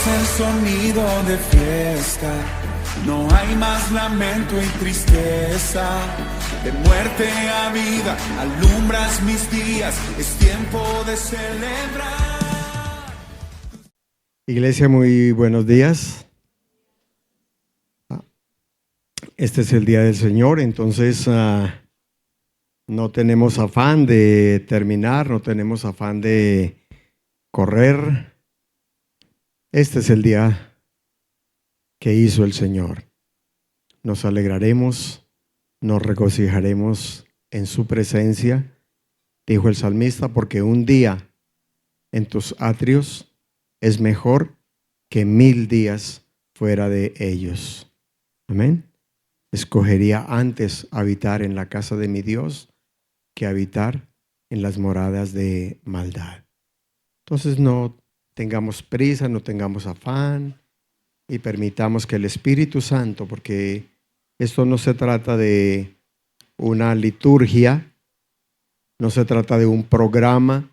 es el sonido de fiesta, no hay más lamento y tristeza. De muerte a vida, alumbras mis días, es tiempo de celebrar. Iglesia, muy buenos días. Este es el día del Señor, entonces no tenemos afán de terminar, no tenemos afán de correr. Este es el día que hizo el Señor. Nos alegraremos, nos regocijaremos en su presencia, dijo el salmista, porque un día en tus atrios es mejor que 1000 días fuera de ellos. Amén. Escogería antes habitar en la casa de mi Dios que habitar en las moradas de maldad. Entonces no tengamos prisa, no tengamos afán y permitamos que el Espíritu Santo, porque esto no se trata de una liturgia, no se trata de un programa,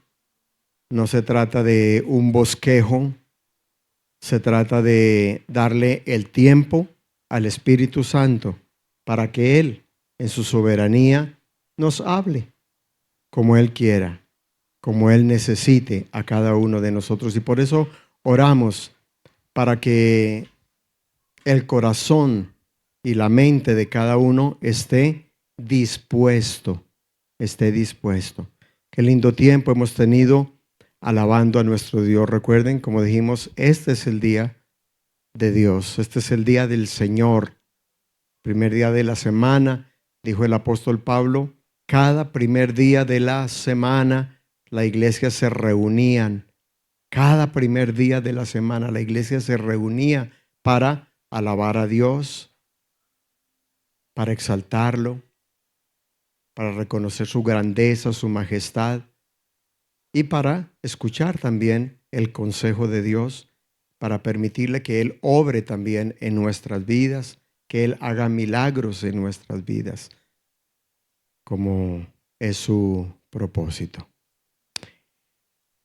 no se trata de un bosquejo, se trata de darle el tiempo al Espíritu Santo para que Él, en su soberanía, nos hable como Él quiera, como Él necesite a cada uno de nosotros. Y por eso oramos para que el corazón y la mente de cada uno esté dispuesto. Qué lindo tiempo hemos tenido alabando a nuestro Dios. Recuerden, como dijimos, este es el día de Dios, este es el día del Señor. Primer día de la semana, dijo el apóstol Pablo, cada primer día de la semana la iglesia se reunían. Cada primer día de la semana la iglesia se reunía para alabar a Dios, para exaltarlo, para reconocer su grandeza, su majestad y para escuchar también el consejo de Dios, para permitirle que Él obre también en nuestras vidas, que Él haga milagros en nuestras vidas, como es su propósito.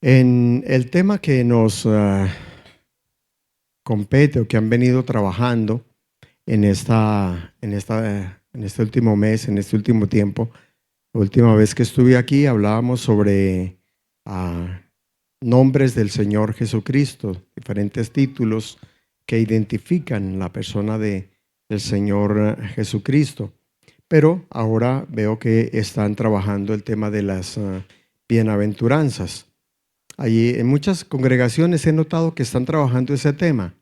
En el tema que nos compete o que han venido trabajando en este último mes, en este último tiempo, la última vez que estuve aquí hablábamos sobre nombres del Señor Jesucristo, diferentes títulos que identifican la persona del Señor Jesucristo. Pero ahora veo que están trabajando el tema de las bienaventuranzas. Allí en muchas congregaciones he notado que están trabajando ese tema.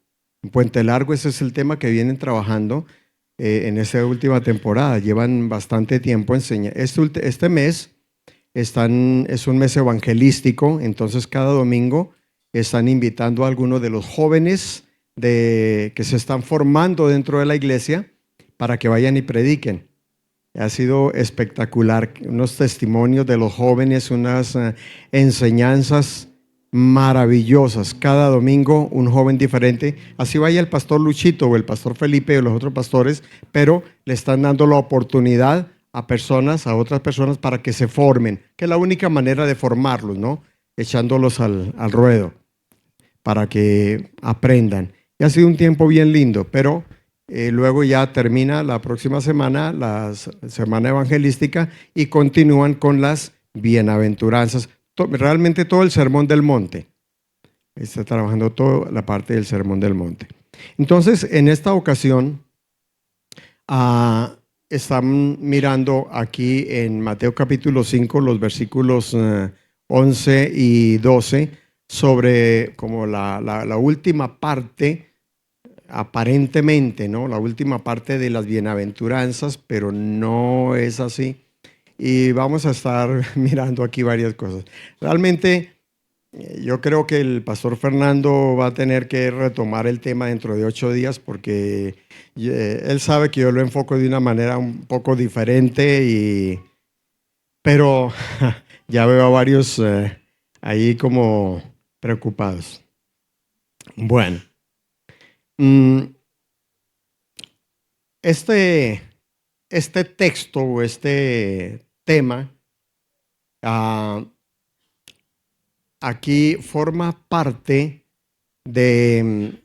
En Puente Largo ese es el tema que vienen trabajando en esta última temporada. Llevan bastante tiempo enseñando. Este mes es un mes evangelístico, entonces cada domingo están invitando a algunos de los jóvenes que se están formando dentro de la iglesia para que vayan y prediquen. Ha sido espectacular, unos testimonios de los jóvenes, unas enseñanzas maravillosas. Cada domingo un joven diferente. Así vaya el pastor Luchito o el pastor Felipe o los otros pastores, pero le están dando la oportunidad a otras personas para que se formen, que es la única manera de formarlos, ¿no? Echándolos al ruedo para que aprendan. Y ha sido un tiempo bien lindo, pero luego ya termina la próxima semana, la semana evangelística, y continúan con las bienaventuranzas. Realmente todo el Sermón del Monte. Está trabajando toda la parte del Sermón del Monte. Entonces, en esta ocasión, están mirando aquí en Mateo capítulo 5, los versículos 11 y 12, sobre como la última parte, aparentemente, ¿no? La última parte de las bienaventuranzas, pero no es así. Y vamos a estar mirando aquí varias cosas. Realmente, yo creo que el pastor Fernando va a tener que retomar el tema dentro de 8 días porque él sabe que yo lo enfoco de una manera un poco diferente, pero ya veo a varios ahí como preocupados. Bueno. Este texto o este tema aquí forma parte de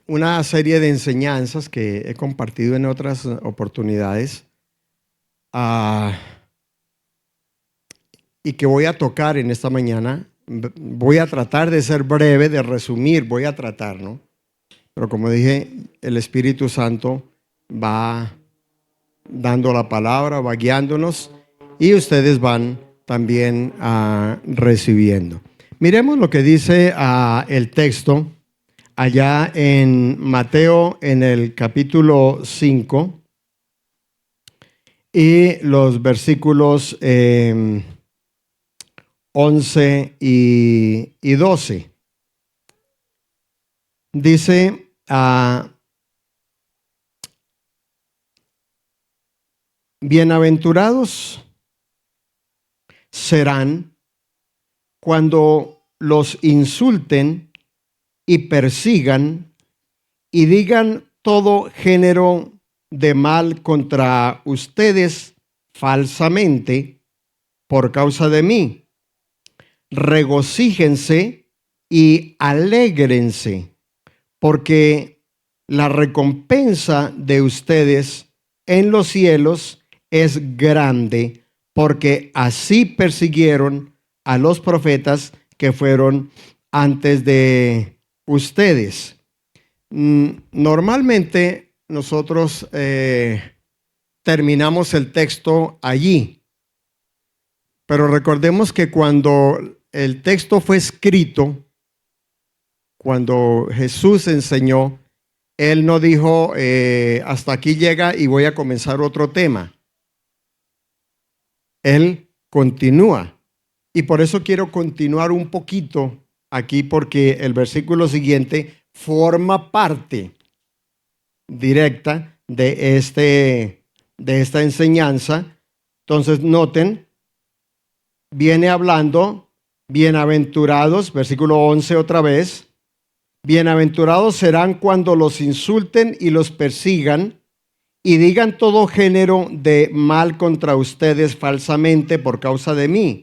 una serie de enseñanzas que he compartido en otras oportunidades y que voy a tocar en esta mañana. Voy a tratar de ser breve, de resumir, voy a tratar, ¿no? Pero como dije, el Espíritu Santo va dando la palabra, va guiándonos y ustedes van también recibiendo. Miremos lo que dice el texto allá en Mateo en el capítulo 5 y los versículos 11 y 12. Dice, bienaventurados serán cuando los insulten y persigan y digan todo género de mal contra ustedes falsamente por causa de mí. Regocíjense y alégrense, porque la recompensa de ustedes en los cielos es grande, porque así persiguieron a los profetas que fueron antes de ustedes. Normalmente nosotros terminamos el texto allí, pero recordemos que cuando el texto fue escrito, cuando Jesús enseñó, Él no dijo, hasta aquí llega y voy a comenzar otro tema. Él continúa. Y por eso quiero continuar un poquito aquí, porque el versículo siguiente forma parte directa de esta enseñanza. Entonces noten, viene hablando, bienaventurados, versículo 11 otra vez, bienaventurados serán cuando los insulten y los persigan y digan todo género de mal contra ustedes falsamente por causa de mí.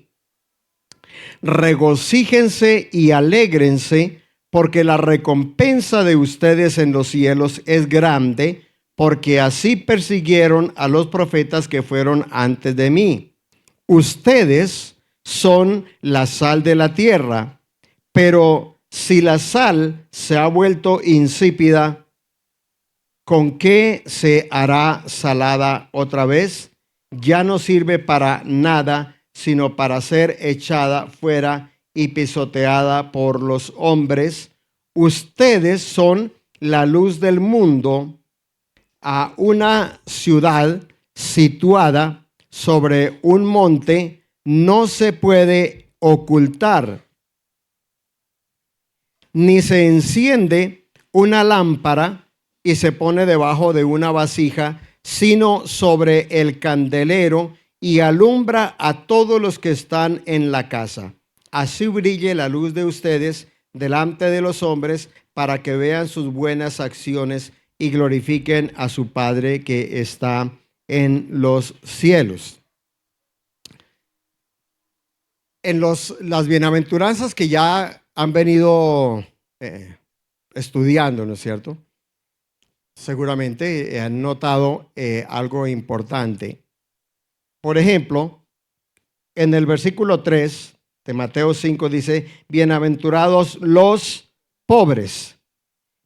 Regocíjense y alégrense, porque la recompensa de ustedes en los cielos es grande, porque así persiguieron a los profetas que fueron antes de mí. Ustedes son la sal de la tierra, pero si la sal se ha vuelto insípida, ¿con qué se hará salada otra vez? Ya no sirve para nada, sino para ser echada fuera y pisoteada por los hombres. Ustedes son la luz del mundo. A una ciudad situada sobre un monte no se puede ocultar, ni se enciende una lámpara y se pone debajo de una vasija, sino sobre el candelero, y alumbra a todos los que están en la casa. Así brille la luz de ustedes delante de los hombres, para que vean sus buenas acciones y glorifiquen a su Padre que está en los cielos. En las bienaventuranzas que ya han venido estudiando, ¿no es cierto? Seguramente han notado algo importante. Por ejemplo, en el versículo 3 de Mateo 5 dice, bienaventurados los pobres.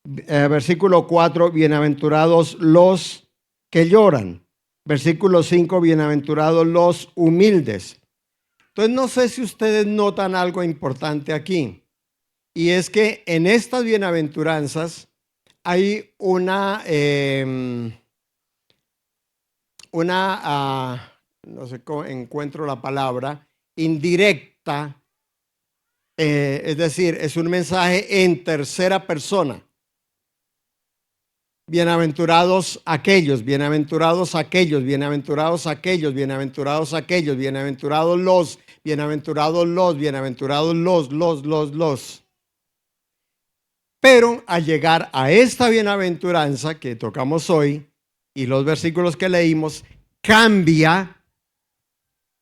Versículo 4, bienaventurados los que lloran. Versículo 5, bienaventurados los humildes. Entonces, no sé si ustedes notan algo importante aquí. Y es que en estas bienaventuranzas hay una no sé cómo encuentro la palabra, indirecta, es decir, es un mensaje en tercera persona. Bienaventurados aquellos, bienaventurados aquellos, bienaventurados aquellos, bienaventurados aquellos, bienaventurados los, bienaventurados los, bienaventurados los. Pero al llegar a esta bienaventuranza que tocamos hoy y los versículos que leímos, cambia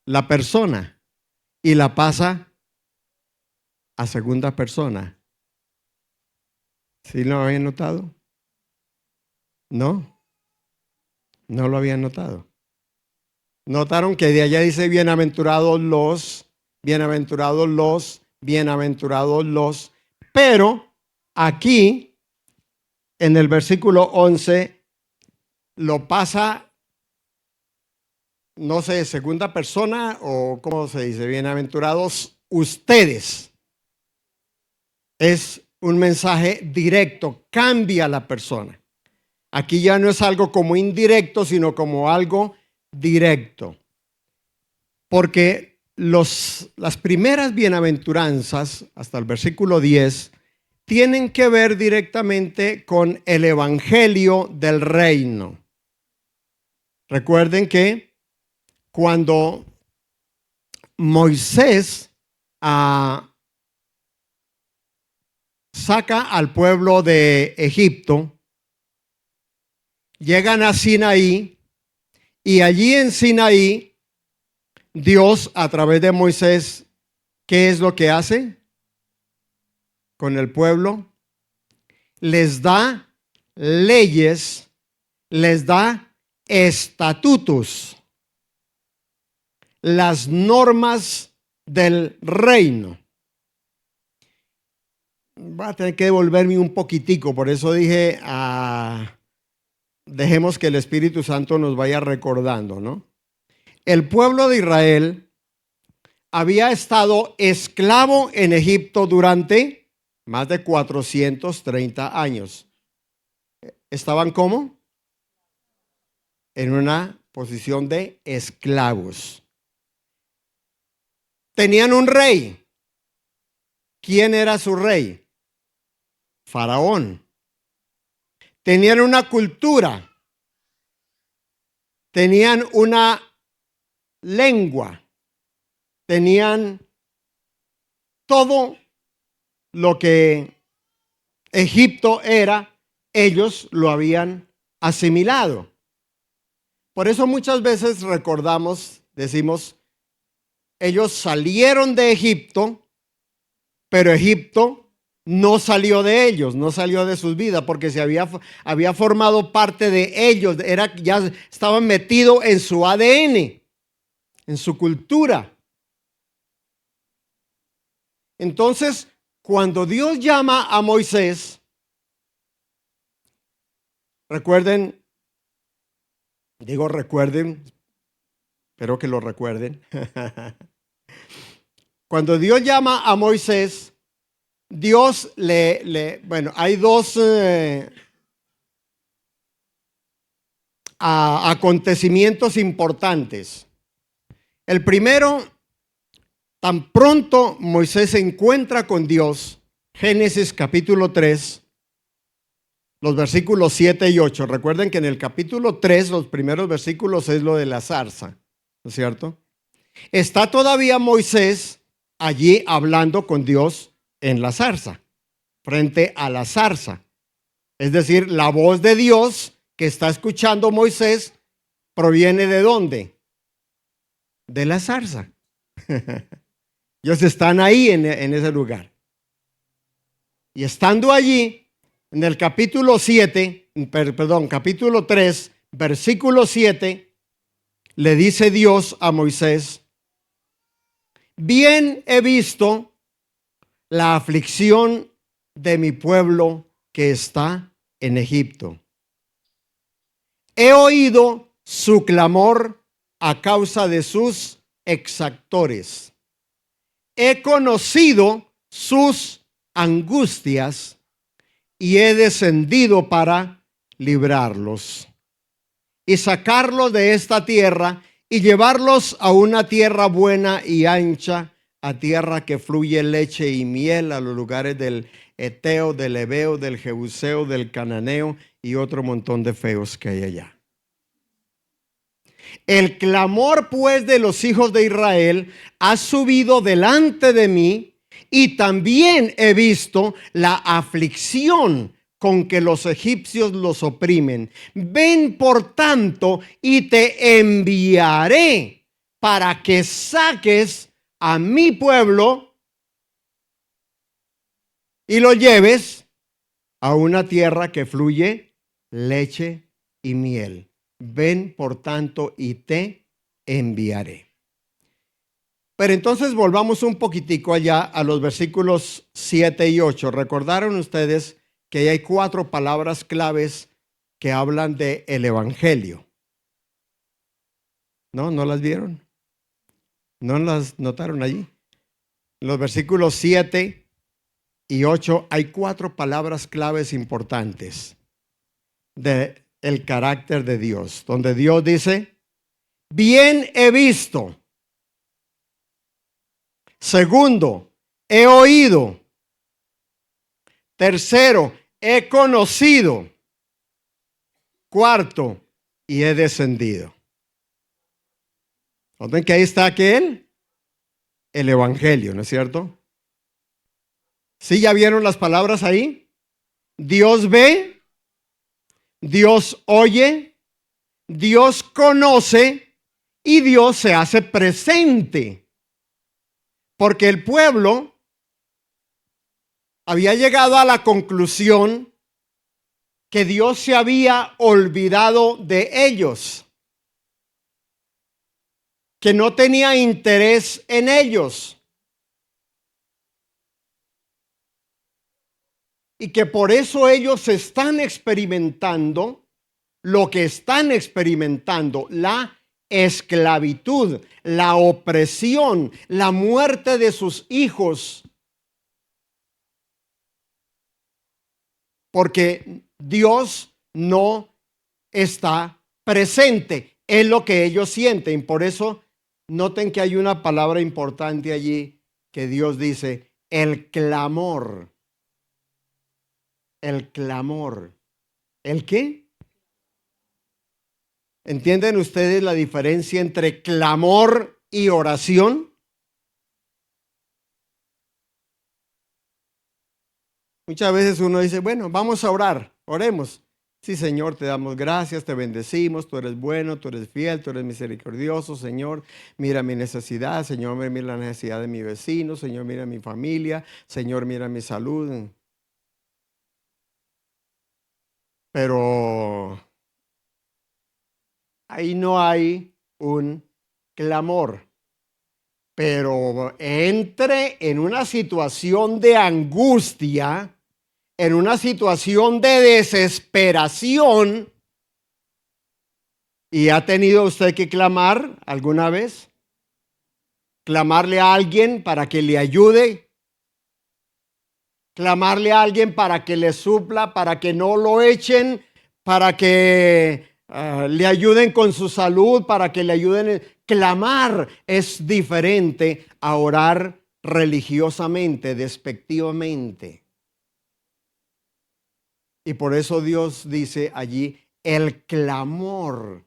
la persona y la pasa a segunda persona. ¿Sí lo habían notado? No, no lo habían notado. Notaron que de allá dice bienaventurados los, bienaventurados los, bienaventurados los. Pero aquí, en el versículo 11, lo pasa, no sé, segunda persona o cómo se dice, bienaventurados ustedes. Es un mensaje directo, cambia la persona. Aquí ya no es algo como indirecto, sino como algo directo. Porque las primeras bienaventuranzas, hasta el versículo 10, tienen que ver directamente con el evangelio del reino. Recuerden que cuando Moisés saca al pueblo de Egipto, llegan a Sinaí y allí en Sinaí Dios a través de Moisés, ¿qué es lo que hace con el pueblo? Les da leyes, les da estatutos, las normas del reino. Voy a tener que devolverme un poquitico, por eso dije, dejemos que el Espíritu Santo nos vaya recordando, ¿no? El pueblo de Israel había estado esclavo en Egipto durante más de 430 años. ¿Estaban cómo? En una posición de esclavos. Tenían un rey. ¿Quién era su rey? Faraón. Tenían una cultura. Tenían una lengua. Tenían todo lo que Egipto era, ellos lo habían asimilado. Por eso muchas veces recordamos, decimos, ellos salieron de Egipto, pero Egipto no salió de ellos, no salió de sus vidas, porque se había formado parte de ellos, ya estaban metidos en su ADN, en su cultura. Entonces, cuando Dios llama a Moisés, recuerden, espero que lo recuerden. Cuando Dios llama a Moisés, Dios bueno, hay dos acontecimientos importantes. El primero, tan pronto Moisés se encuentra con Dios, Génesis capítulo 3, los versículos 7 y 8. Recuerden que en el capítulo 3, los primeros versículos es lo de la zarza, ¿no es cierto? Está todavía Moisés allí hablando con Dios en la zarza, frente a la zarza. Es decir, la voz de Dios que está escuchando Moisés proviene ¿de dónde? De la zarza. Ellos están ahí en ese lugar. Y estando allí, en el capítulo 3, versículo 7, le dice Dios a Moisés: bien he visto la aflicción de mi pueblo que está en Egipto. He oído su clamor a causa de sus exactores. He conocido sus angustias y he descendido para librarlos y sacarlos de esta tierra y llevarlos a una tierra buena y ancha, a tierra que fluye leche y miel, a los lugares del Eteo, del Ebeo, del Jebuseo, del Cananeo y otro montón de feos que hay allá. El clamor pues de los hijos de Israel ha subido delante de mí, y también he visto la aflicción con que los egipcios los oprimen. Ven por tanto y te enviaré para que saques a mi pueblo y lo lleves a una tierra que fluye leche y miel. Ven, por tanto, y te enviaré. Pero entonces volvamos un poquitico allá a los versículos 7 y 8. ¿Recordaron ustedes que hay 4 palabras claves que hablan de el evangelio? ¿No? ¿No las vieron? ¿No las notaron allí? En los versículos 7 y 8 hay 4 palabras claves importantes de el carácter de Dios, donde Dios dice: bien he visto. Segundo, he oído. Tercero, he conocido. Cuarto, y he descendido. ¿Noten que ahí está aquel? El evangelio, ¿no es cierto? ¿Sí ya vieron las palabras ahí? Dios ve, Dios oye, Dios conoce y Dios se hace presente. Porque el pueblo había llegado a la conclusión que Dios se había olvidado de ellos, que no tenía interés en ellos y que por eso ellos están experimentando lo que están experimentando: la esclavitud, la opresión, la muerte de sus hijos, porque Dios no está presente. Es lo que ellos sienten. Por eso noten que hay una palabra importante allí que Dios dice: el clamor. El clamor. ¿El qué? ¿Entienden ustedes la diferencia entre clamor y oración? Muchas veces uno dice: bueno, vamos a orar, oremos. Sí, Señor, te damos gracias, te bendecimos, tú eres bueno, tú eres fiel, tú eres misericordioso, Señor. Mira mi necesidad, Señor, mira la necesidad de mi vecino, Señor, mira mi familia, Señor, mira mi salud. Pero ahí no hay un clamor. Pero entre en una situación de angustia, en una situación de desesperación. ¿Y ha tenido usted que clamar alguna vez? ¿Clamarle a alguien para que le ayude? ¿Clamarle a alguien para que le supla, para que no lo echen, para que le ayuden con su salud, para que le ayuden? Clamar es diferente a orar religiosamente, despectivamente. Y por eso Dios dice allí: el clamor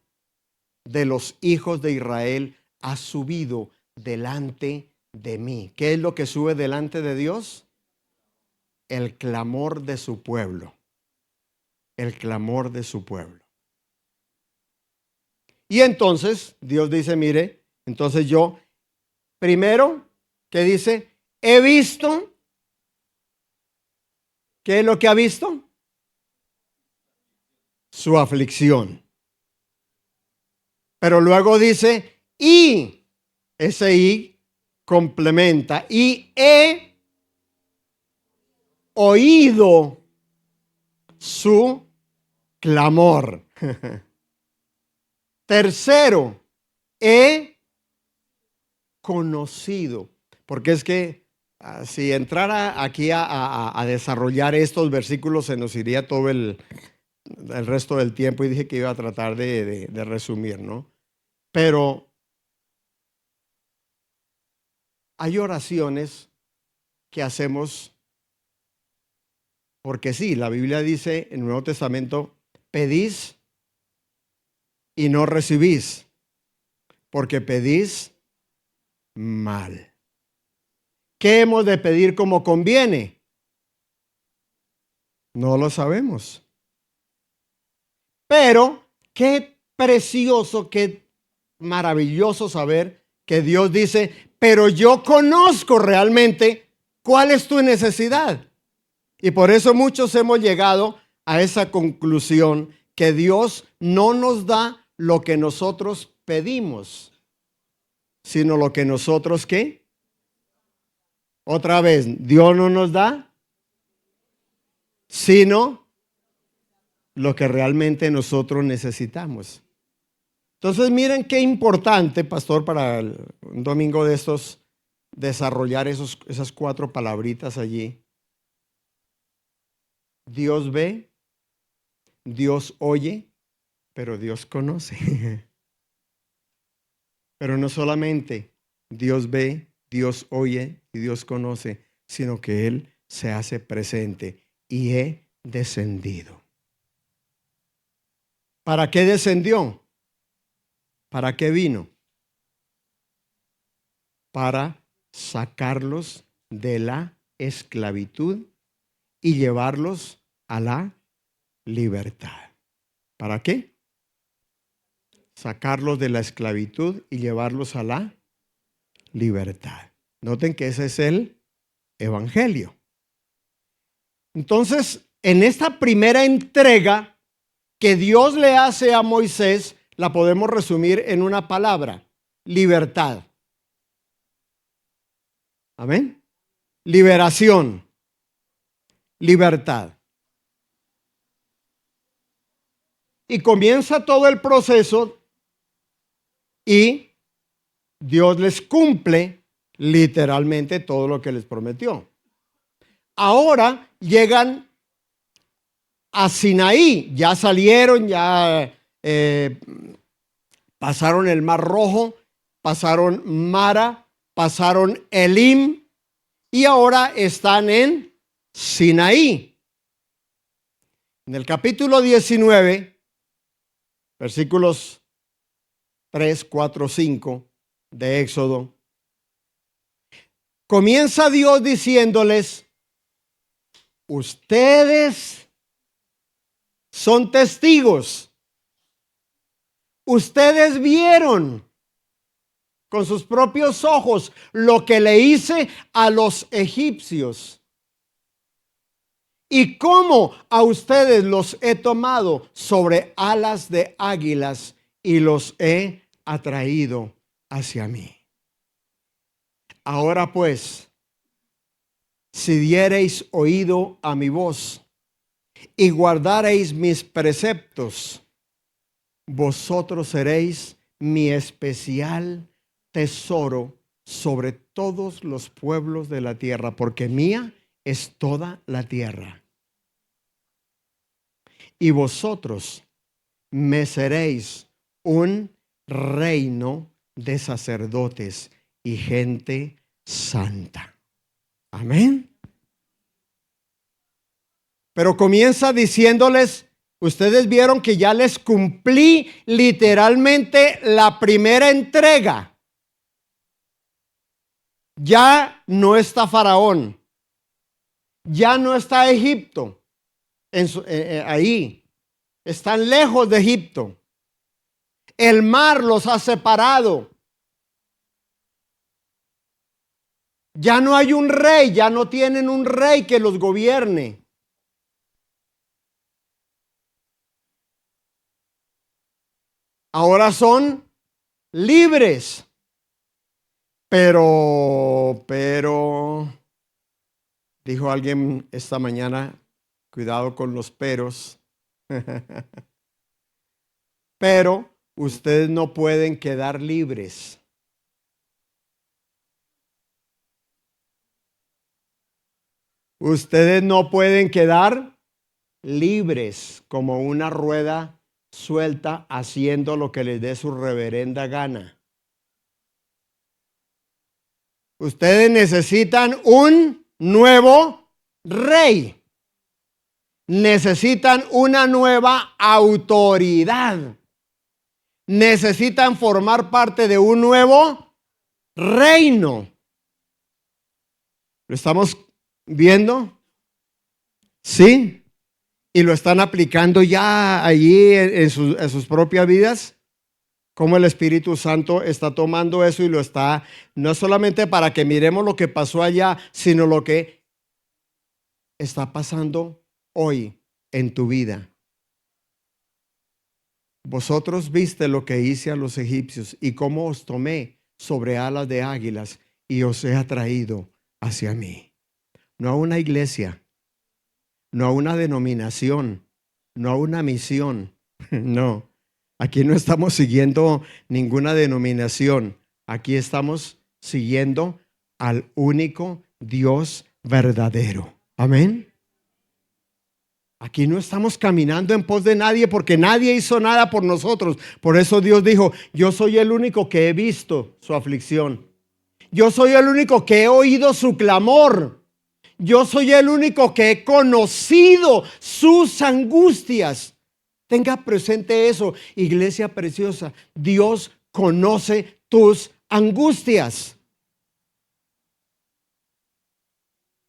de los hijos de Israel ha subido delante de mí. ¿Qué es lo que sube delante de Dios? El clamor de su pueblo. El clamor de su pueblo. Y entonces Dios dice: mire, entonces yo, primero, ¿qué dice? He visto. ¿Qué es lo que ha visto? Su aflicción. Pero luego dice: y, ese y complementa, y he oído su clamor. Tercero, he conocido. Porque es que si entrara aquí a desarrollar estos versículos, se nos iría todo el resto del tiempo, y dije que iba a tratar de resumir, ¿no? Pero hay oraciones que hacemos porque sí. La Biblia dice en el Nuevo Testamento: pedís y no recibís, porque pedís mal. ¿Qué hemos de pedir como conviene? No lo sabemos. Pero qué precioso, qué maravilloso saber que Dios dice: pero yo conozco realmente cuál es tu necesidad. Y por eso muchos hemos llegado a esa conclusión que Dios no nos da lo que nosotros pedimos, sino lo que nosotros, ¿qué? Otra vez, Dios no nos da, sino lo que realmente nosotros necesitamos. Entonces, miren qué importante, pastor, para un domingo de estos, desarrollar esas 4 palabritas allí. Dios ve, Dios oye, pero Dios conoce. Pero no solamente Dios ve, Dios oye y Dios conoce, sino que Él se hace presente y he descendido. ¿Para qué descendió? ¿Para qué vino? Para sacarlos de la esclavitud y llevarlos a la libertad. ¿Para qué? Sacarlos de la esclavitud y llevarlos a la libertad. Noten que ese es el evangelio. Entonces, en esta primera entrega que Dios le hace a Moisés, la podemos resumir en una palabra: libertad. Amén. Liberación. Libertad. Y comienza todo el proceso y Dios les cumple literalmente todo lo que les prometió. Ahora llegan a Sinaí, ya salieron, ya pasaron el Mar Rojo, pasaron Mara, pasaron Elim y ahora están en Sinaí. En el capítulo 19, versículos 3, 4, 5 de Éxodo, comienza Dios diciéndoles: ustedes son testigos. Ustedes vieron con sus propios ojos lo que le hice a los egipcios y cómo a ustedes los he tomado sobre alas de águilas y los he atraído hacia mí. Ahora pues, si diereis oído a mi voz y guardareis mis preceptos, vosotros seréis mi especial tesoro sobre todos los pueblos de la tierra, porque mía es toda la tierra. Y vosotros me seréis un reino de sacerdotes y gente santa. Amén. Pero comienza diciéndoles: ustedes vieron que ya les cumplí literalmente la primera entrega. Ya no está Faraón, ya no está Egipto ahí. Están lejos de Egipto. El mar los ha separado. Ya no hay un rey, ya no tienen un rey que los gobierne. Ahora son libres. Pero, dijo alguien esta mañana, cuidado con los peros. Pero ustedes no pueden quedar libres. Ustedes no pueden quedar libres como una rueda suelta haciendo lo que les dé su reverenda gana. Ustedes necesitan un nuevo rey. Necesitan una nueva autoridad. Necesitan formar parte de un nuevo reino. ¿Lo estamos viendo? ¿Sí? ¿Y lo están aplicando ya allí en sus propias vidas? Cómo el Espíritu Santo está tomando eso y lo está, no solamente para que miremos lo que pasó allá, sino lo que está pasando hoy en tu vida. Vosotros viste lo que hice a los egipcios y cómo os tomé sobre alas de águilas y os he atraído hacia mí. No a una iglesia, no a una denominación, no a una misión. No, aquí no estamos siguiendo ninguna denominación. Aquí estamos siguiendo al único Dios verdadero. Amén. Aquí no estamos caminando en pos de nadie porque nadie hizo nada por nosotros. Por eso Dios dijo, yo soy el único que he visto su aflicción. Yo soy el único que he oído su clamor. Yo soy el único que he conocido sus angustias. Tenga presente eso, iglesia preciosa. Dios conoce tus angustias.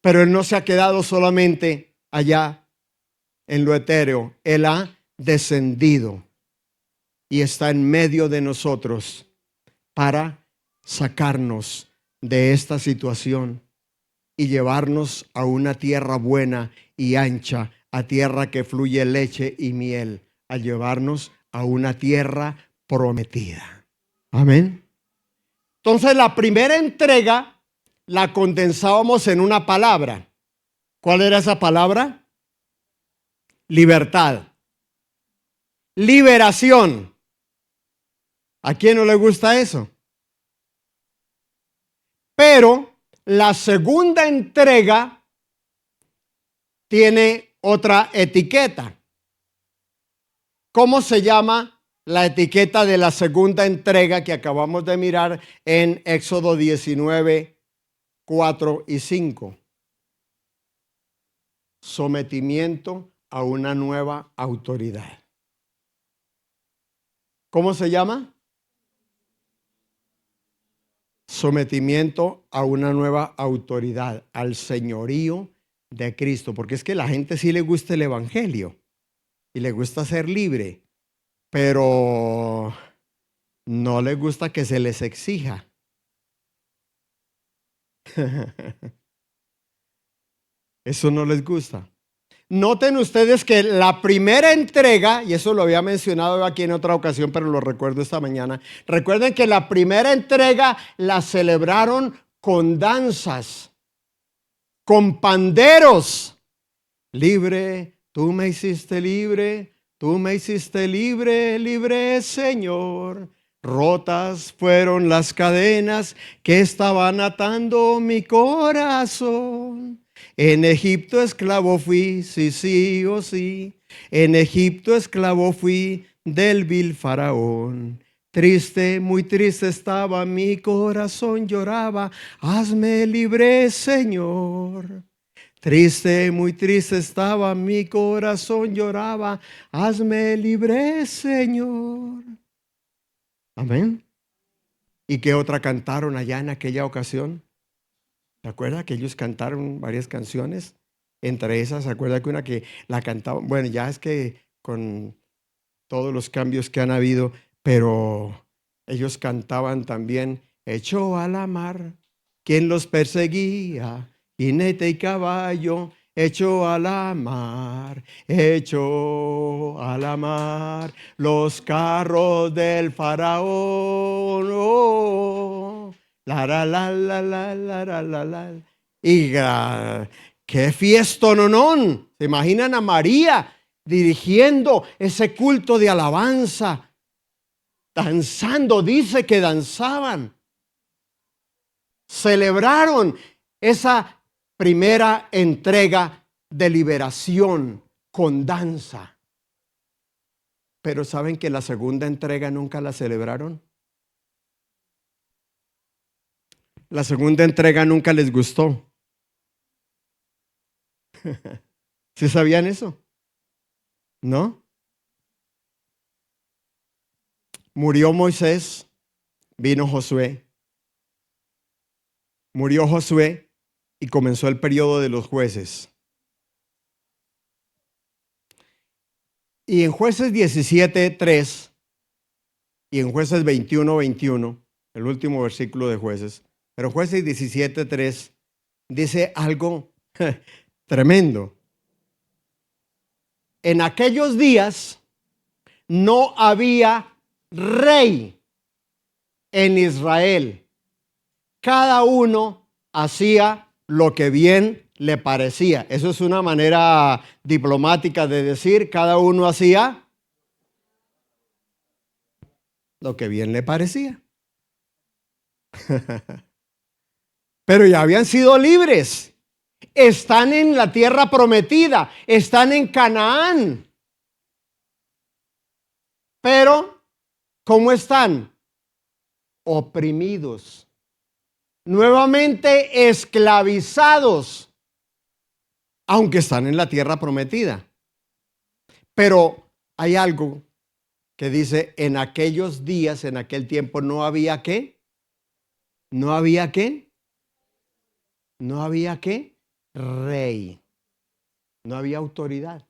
Pero Él no se ha quedado solamente allá en lo etéreo. Él ha descendido y está en medio de nosotros para sacarnos de esta situación y llevarnos a una tierra buena y ancha, a tierra que fluye leche y miel, a llevarnos a una tierra prometida. Amén. Entonces la primera entrega la condensábamos en una palabra. ¿Cuál era esa palabra? Libertad. Liberación. ¿A quién no le gusta eso? Pero la segunda entrega tiene otra etiqueta. ¿Cómo se llama la etiqueta de la segunda entrega que acabamos de mirar en Éxodo 19, 4 y 5? Sometimiento a una nueva autoridad. ¿Cómo se llama? Sometimiento a una nueva autoridad, al señorío de Cristo. Porque es que a la gente sí le gusta el evangelio y le gusta ser libre, pero no le gusta que se les exija. Eso no les gusta. Noten ustedes que la primera entrega, y eso lo había mencionado aquí en otra ocasión, pero lo recuerdo esta mañana. Recuerden que la primera entrega la celebraron con danzas, con panderos. Libre, tú me hiciste libre, tú me hiciste libre, libre Señor. Rotas fueron las cadenas que estaban atando mi corazón. En Egipto esclavo fui, sí, sí, oh sí. En Egipto esclavo fui del vil faraón. Triste, muy triste estaba mi corazón, lloraba. Hazme libre, Señor. Triste, muy triste estaba mi corazón, lloraba. Hazme libre, Señor. Amén. ¿Y qué otra cantaron allá en aquella ocasión? ¿Se acuerda que ellos cantaron varias canciones? Entre esas, ¿se acuerda que una que la cantaban? Bueno, ya es que con todos los cambios que han habido, pero ellos cantaban también, echó a la mar, quien los perseguía, jinete y caballo, echó a la mar, los carros del faraón. Oh, la la la la la la la la. Y qué fiestononón. ¿Se imaginan a María dirigiendo ese culto de alabanza? Danzando, dice que danzaban. Celebraron esa primera entrega de liberación con danza. Pero ¿saben que la segunda entrega nunca la celebraron? La segunda entrega nunca les gustó. ¿Sí sabían eso? ¿No? Murió Moisés, vino Josué. Murió Josué y comenzó el periodo de los jueces. Y en Jueces 17:3 y en Jueces 21:21, el último versículo de Jueces, pero Jueces 17:3 dice algo Tremendo. En aquellos días no había rey en Israel. Cada uno hacía lo que bien le parecía. Eso es una manera diplomática de decir, cada uno hacía lo que bien le parecía. Pero ya habían sido libres. Están en la tierra prometida, están en Canaán. Pero, ¿cómo están? Oprimidos. Nuevamente esclavizados, aunque están en la tierra prometida. Pero hay algo que dice, en aquellos días, en aquel tiempo, no había ¿qué? ¿No había qué? ¿No había qué? Rey. No había autoridad.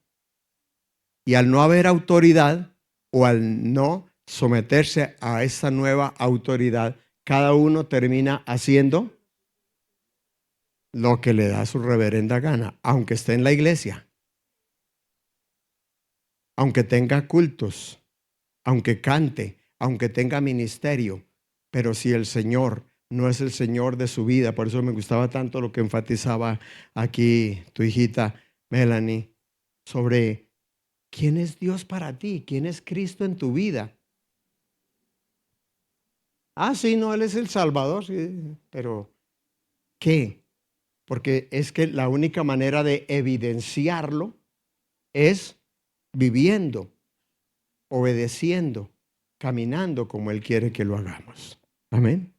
Y al no haber autoridad, o al no someterse a esa nueva autoridad, cada uno termina haciendo lo que le da su reverenda gana, aunque esté en la iglesia, aunque tenga cultos, aunque cante, aunque tenga ministerio. Pero si el Señor no es el Señor de su vida, por eso me gustaba tanto lo que enfatizaba aquí tu hijita Melanie, sobre quién es Dios para ti, quién es Cristo en tu vida. Ah, sí, no, Él es el Salvador, sí, pero ¿qué? Porque es que la única manera de evidenciarlo es viviendo, obedeciendo, caminando como Él quiere que lo hagamos. Amén.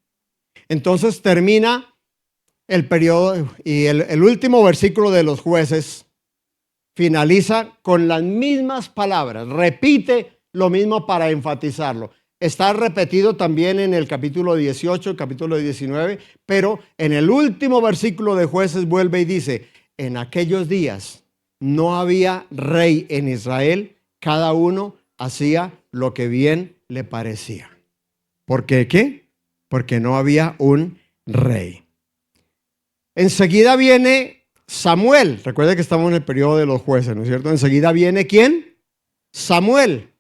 Entonces termina el periodo y el último versículo de los Jueces finaliza con las mismas palabras, repite lo mismo para enfatizarlo. Está repetido también en el capítulo 18, el capítulo 19, pero en el último versículo de Jueces vuelve y dice, en aquellos días no había rey en Israel, cada uno hacía lo que bien le parecía. ¿Por qué qué? Porque no había un rey. Enseguida viene Samuel. Recuerda que estamos en el periodo de los jueces, ¿no es cierto? Enseguida viene ¿quién? Samuel.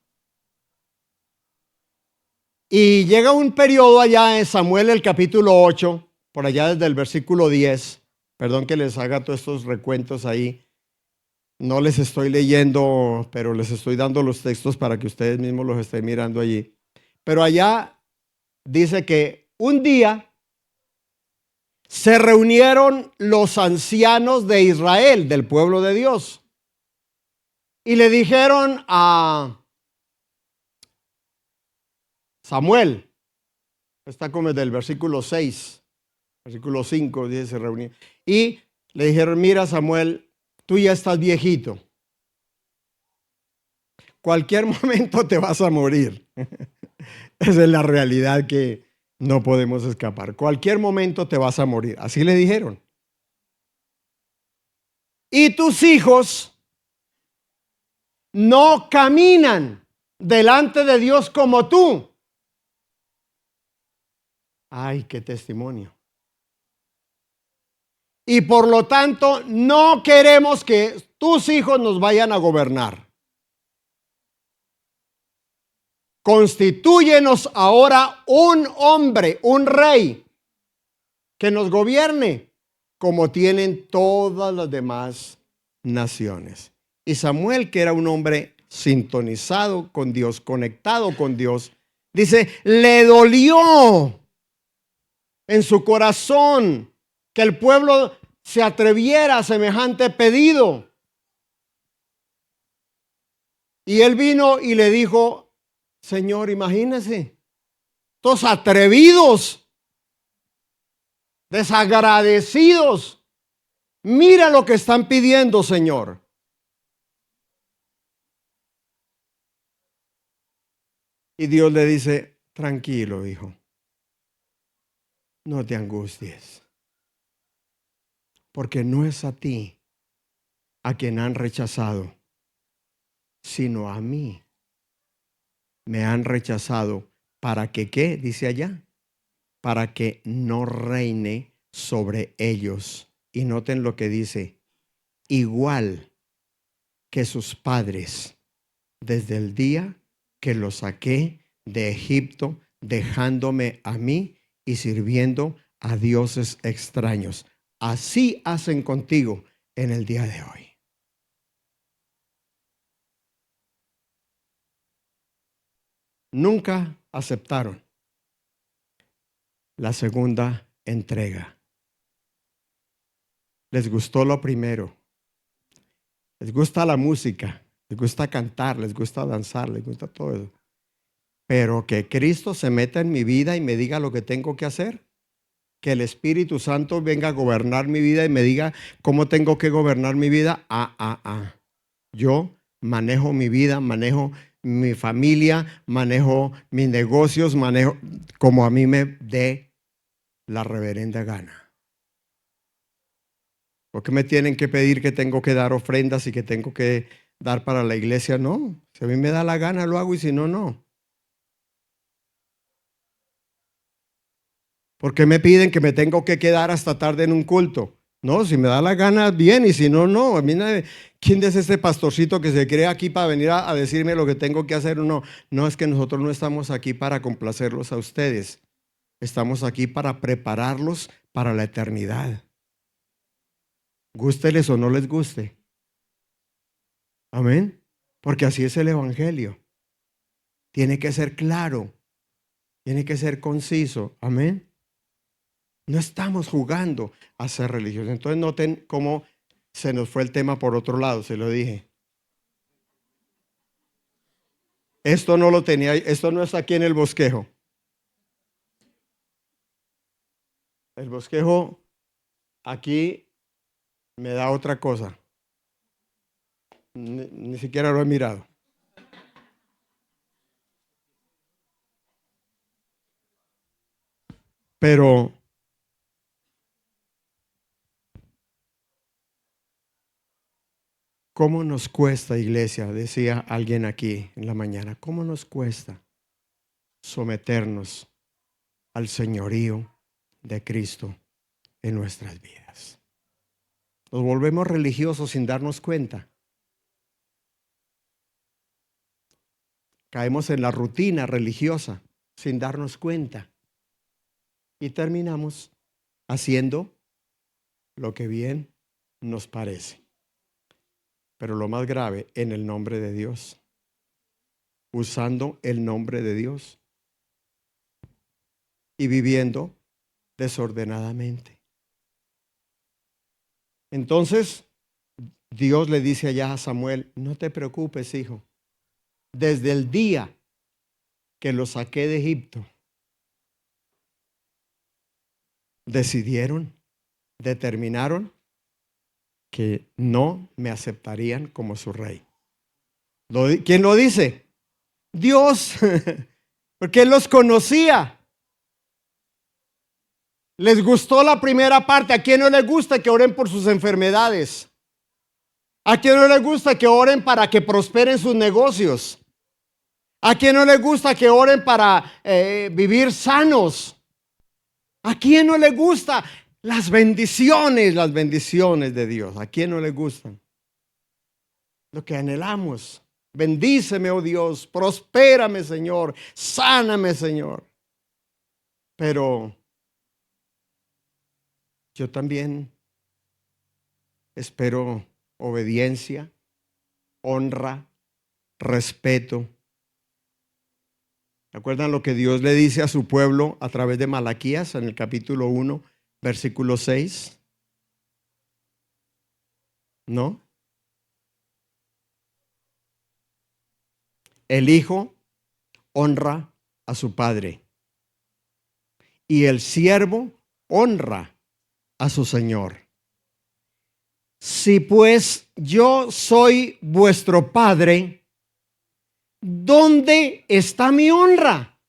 Y llega un periodo allá en Samuel, el capítulo 8, por allá desde el versículo 10. Perdón que les haga todos estos recuentos ahí. No les estoy leyendo, pero les estoy dando los textos para que ustedes mismos los estén mirando allí. Pero allá dice que un día se reunieron los ancianos de Israel, del pueblo de Dios, y le dijeron a Samuel, está como del versículo 6, versículo 5, dice se reunió, y le dijeron, mira Samuel, tú ya estás viejito, cualquier momento te vas a morir. Esa es la realidad que no podemos escapar. Cualquier momento te vas a morir. Así le dijeron. Y tus hijos no caminan delante de Dios como tú. Ay, qué testimonio. Y por lo tanto, no queremos que tus hijos nos vayan a gobernar. Constitúyenos ahora un hombre, un rey, que nos gobierne como tienen todas las demás naciones. Y Samuel, que era un hombre sintonizado con Dios, conectado con Dios, dice, le dolió en su corazón que el pueblo se atreviera a semejante pedido. Y él vino y le dijo, Señor, imagínese, estos atrevidos, desagradecidos, mira lo que están pidiendo, Señor. Y Dios le dice, tranquilo, hijo, no te angusties, porque no es a ti a quien han rechazado, sino a mí. Me han rechazado para que, ¿qué? Dice allá, para que no reine sobre ellos. Y noten lo que dice, igual que sus padres desde el día que los saqué de Egipto, dejándome a mí y sirviendo a dioses extraños. Así hacen contigo en el día de hoy. Nunca aceptaron la segunda entrega. Les gustó lo primero. Les gusta la música, les gusta cantar, les gusta danzar, les gusta todo eso. Pero que Cristo se meta en mi vida y me diga lo que tengo que hacer. Que el Espíritu Santo venga a gobernar mi vida y me diga cómo tengo que gobernar mi vida. Yo manejo mi vida, manejo mi familia, manejo mis negocios, manejo como a mí me dé la reverenda gana. ¿Por qué me tienen que pedir que tengo que dar ofrendas y que tengo que dar para la iglesia? No, si a mí me da la gana lo hago y si no, no. ¿Por qué me piden que me tengo que quedar hasta tarde en un culto? No, si me da la gana, bien, y si no, no. A mí ¿quién es este pastorcito que se cree aquí para venir a decirme lo que tengo que hacer o no? No, es que nosotros no estamos aquí para complacerlos a ustedes. Estamos aquí para prepararlos para la eternidad. Gústeles o no les guste. Amén. Porque así es el evangelio. Tiene que ser claro. Tiene que ser conciso. Amén. No estamos jugando a ser religiosos. Entonces noten cómo se nos fue el tema por otro lado, se lo dije. Esto no lo tenía, esto no está aquí en el bosquejo. El bosquejo aquí me da otra cosa. Ni siquiera lo he mirado. Pero ¿cómo nos cuesta, iglesia? Decía alguien aquí en la mañana. ¿Cómo nos cuesta someternos al señorío de Cristo en nuestras vidas? Nos volvemos religiosos sin darnos cuenta. Caemos en la rutina religiosa sin darnos cuenta. Y terminamos haciendo lo que bien nos parece. Pero lo más grave, en el nombre de Dios. Usando el nombre de Dios. Y viviendo desordenadamente. Entonces, Dios le dice allá a Samuel, no te preocupes, hijo. Desde el día que lo saqué de Egipto, determinaron que no me aceptarían como su rey. ¿Quién lo dice? Dios, porque Él los conocía. Les gustó la primera parte. ¿A quién no les gusta que oren por sus enfermedades? ¿A quién no les gusta que oren para que prosperen sus negocios? ¿A quién no les gusta que oren para vivir sanos? ¿A quién no le gusta las bendiciones de Dios? ¿A quién no le gustan? Lo que anhelamos. Bendíceme, oh Dios, prospérame, Señor, sáname, Señor. Pero yo también espero obediencia, honra, respeto. ¿Recuerdan lo que Dios le dice a su pueblo a través de Malaquías en el capítulo 1, versículo 6? ¿No? El hijo honra a su padre y el siervo honra a su señor. Si pues yo soy vuestro padre, ¿dónde está mi honra?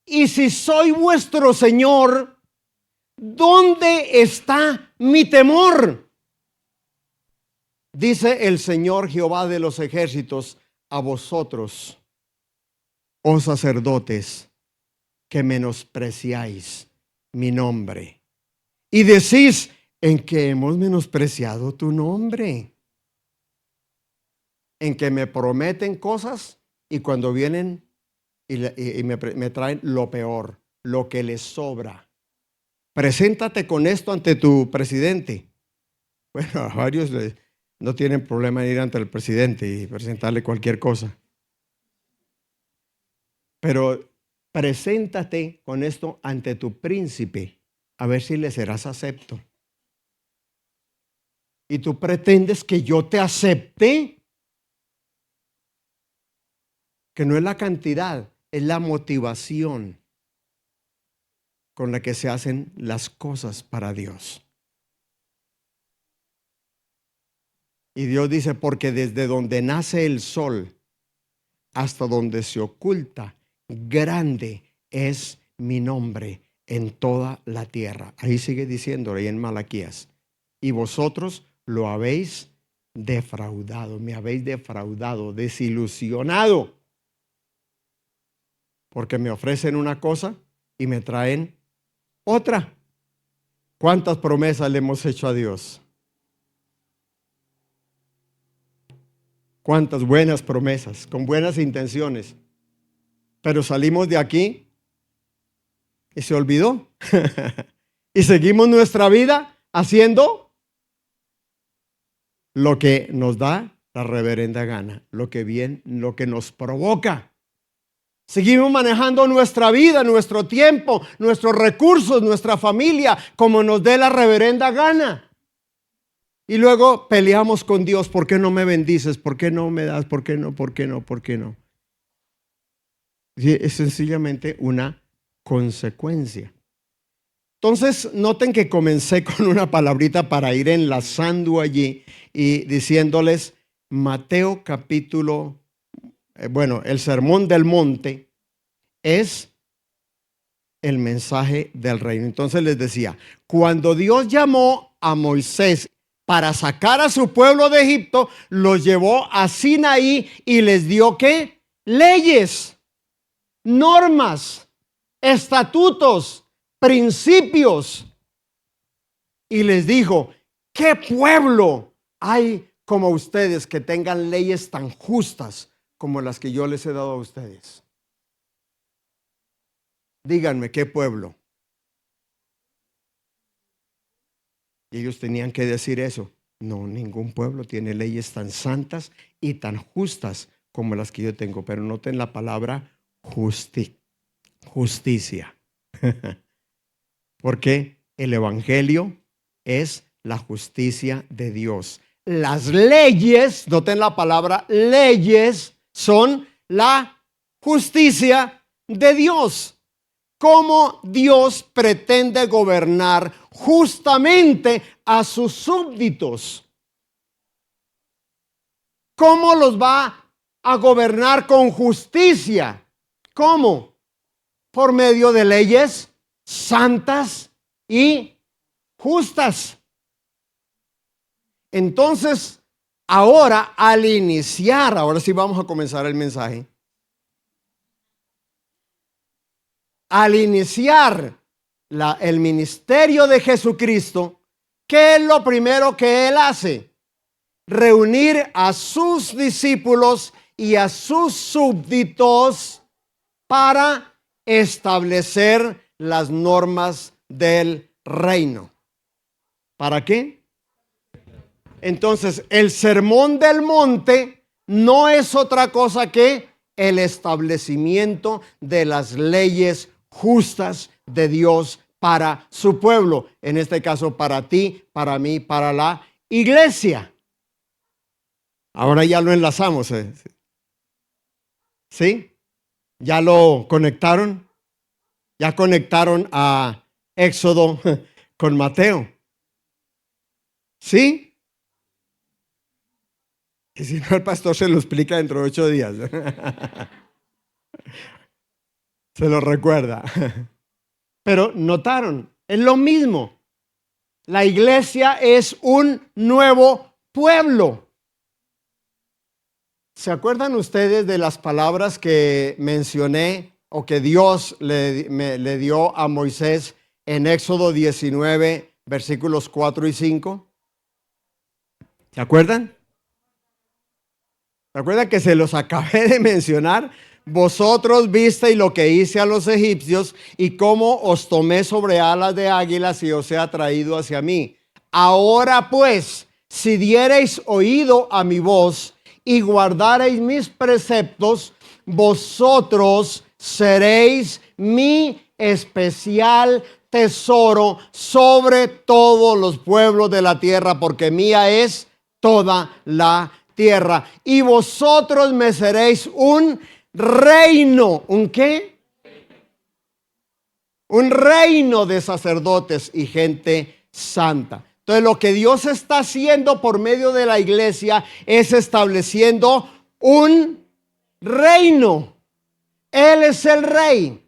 Y si soy vuestro señor, ¿dónde está mi temor? Dice el Señor Jehová de los ejércitos a vosotros, oh sacerdotes, que menospreciáis mi nombre y decís, En que hemos menospreciado tu nombre. En que me prometen cosas y cuando vienen y me traen lo peor, lo que les sobra. Preséntate con esto ante tu presidente. Bueno, a varios no tienen problema en ir ante el presidente y presentarle cualquier cosa. Pero preséntate con esto ante tu príncipe, a ver si le serás acepto. ¿Y tú pretendes que yo te acepte? Que no es la cantidad, es la motivación con la que se hacen las cosas para Dios. Y Dios dice, porque desde donde nace el sol hasta donde se oculta, grande es mi nombre en toda la tierra. Ahí sigue diciendo, ahí en Malaquías. Y vosotros lo habéis defraudado, me habéis defraudado, desilusionado. Porque me ofrecen una cosa y me traen otra. ¿Cuántas promesas le hemos hecho a Dios? Cuántas buenas promesas, con buenas intenciones. Pero salimos de aquí y se olvidó. Y seguimos nuestra vida haciendo lo que nos da la reverenda gana, lo que nos provoca. Seguimos manejando nuestra vida, nuestro tiempo, nuestros recursos, nuestra familia, como nos dé la reverenda gana. Y luego peleamos con Dios. ¿Por qué no me bendices? ¿Por qué no me das? ¿Por qué no? ¿Por qué no? ¿Por qué no? Es sencillamente una consecuencia. Entonces, noten que comencé con una palabrita para ir enlazando allí y diciéndoles Mateo capítulo, el sermón del monte es el mensaje del reino. Entonces les decía, cuando Dios llamó a Moisés para sacar a su pueblo de Egipto, los llevó a Sinaí y les dio ¿qué? Leyes, normas, estatutos, principios. Y les dijo, ¿qué pueblo hay como ustedes que tengan leyes tan justas como las que yo les he dado a ustedes? Díganme, ¿qué pueblo? Y ellos tenían que decir eso. No, ningún pueblo tiene leyes tan santas y tan justas como las que yo tengo. Pero noten la palabra justicia. Porque el evangelio es la justicia de Dios. Las leyes, noten la palabra leyes, son la justicia de Dios. ¿Cómo Dios pretende gobernar justamente a sus súbditos? ¿Cómo los va a gobernar con justicia? ¿Cómo? Por medio de leyes santas y justas. Entonces, ahora sí vamos a comenzar el mensaje. Al iniciar el ministerio de Jesucristo, ¿qué es lo primero que Él hace? Reunir a sus discípulos y a sus súbditos para establecer las normas del reino. ¿Para qué? Entonces, el sermón del monte no es otra cosa que el establecimiento de las leyes justas de Dios para su pueblo. En este caso, para ti, para mí, para la iglesia. Ahora ya lo enlazamos. ¿Sí? ¿Ya lo conectaron? Ya conectaron a Éxodo con Mateo. ¿Sí? Y si no, el pastor se lo explica dentro de 8 días. Se lo recuerda. Pero notaron, es lo mismo. La iglesia es un nuevo pueblo. ¿Se acuerdan ustedes de las palabras que mencioné o que Dios le dio a Moisés en Éxodo 19, versículos 4 y 5. ¿Se acuerdan? ¿Se acuerdan que se los acabé de mencionar? Vosotros visteis lo que hice a los egipcios y cómo os tomé sobre alas de águilas y os he atraído hacia mí. Ahora pues, si diereis oído a mi voz y guardareis mis preceptos, vosotros seréis mi especial tesoro sobre todos los pueblos de la tierra, porque mía es toda la tierra. Y vosotros me seréis un reino. ¿Un qué? Un reino de sacerdotes y gente santa. Entonces, lo que Dios está haciendo por medio de la iglesia es estableciendo un reino. Él es el rey.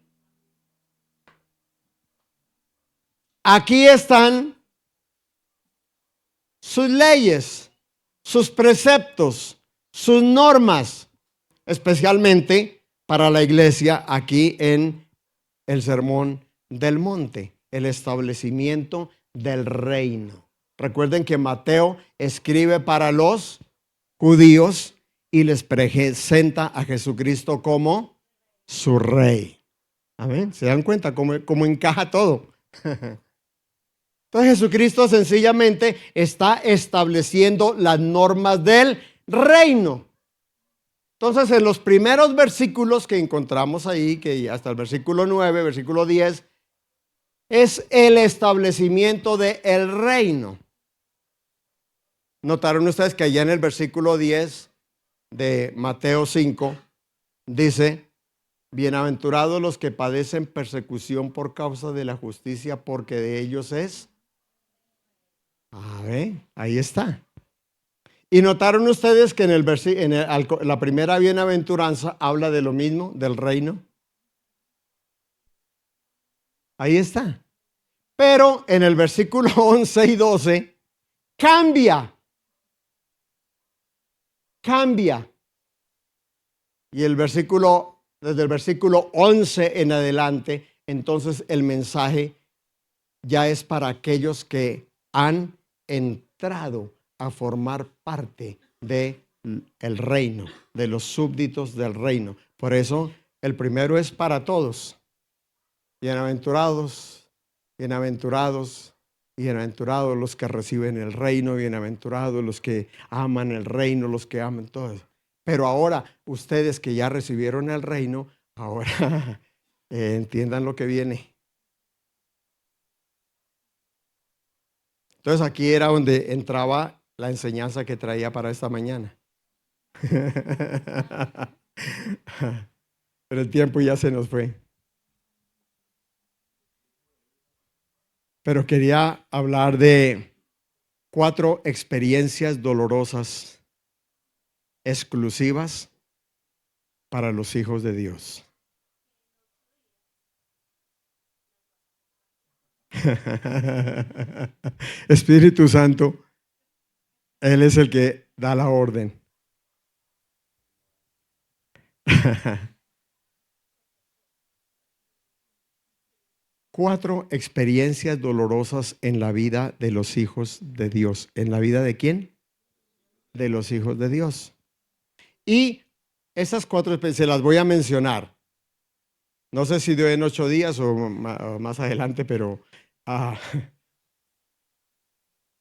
Aquí están sus leyes, sus preceptos, sus normas, especialmente para la iglesia aquí en el Sermón del Monte, el establecimiento del reino. Recuerden que Mateo escribe para los judíos y les presenta a Jesucristo como su rey. Amén. ¿Se dan cuenta cómo encaja todo? Entonces Jesucristo sencillamente está estableciendo las normas del reino. Entonces en los primeros versículos que encontramos ahí, que hasta el versículo 9, versículo 10, es el establecimiento del reino. Notaron ustedes que allá en el versículo 10 de Mateo 5 dice: bienaventurados los que padecen persecución por causa de la justicia, porque de ellos es. A ver, ahí está. Y notaron ustedes que la primera bienaventuranza habla de lo mismo, del reino. Ahí está. Pero en el versículo 11 y 12 cambia. Y desde el versículo 11 en adelante, entonces el mensaje ya es para aquellos que han entrado a formar parte del reino, de los súbditos del reino. Por eso el primero es para todos. Bienaventurados, bienaventurados, bienaventurados los que reciben el reino, bienaventurados los que aman el reino, los que aman todo. Pero ahora, ustedes que ya recibieron el reino, ahora entiendan lo que viene. Entonces aquí era donde entraba la enseñanza que traía para esta mañana. Pero el tiempo ya se nos fue. Pero quería hablar de 4 experiencias dolorosas exclusivas para los hijos de Dios. Espíritu Santo, Él es el que da la orden. 4 experiencias dolorosas en la vida de los hijos de Dios. ¿En la vida de quién? De los hijos de Dios. Y esas 4 experiencias las voy a mencionar. No sé si de en 8 días o más adelante, pero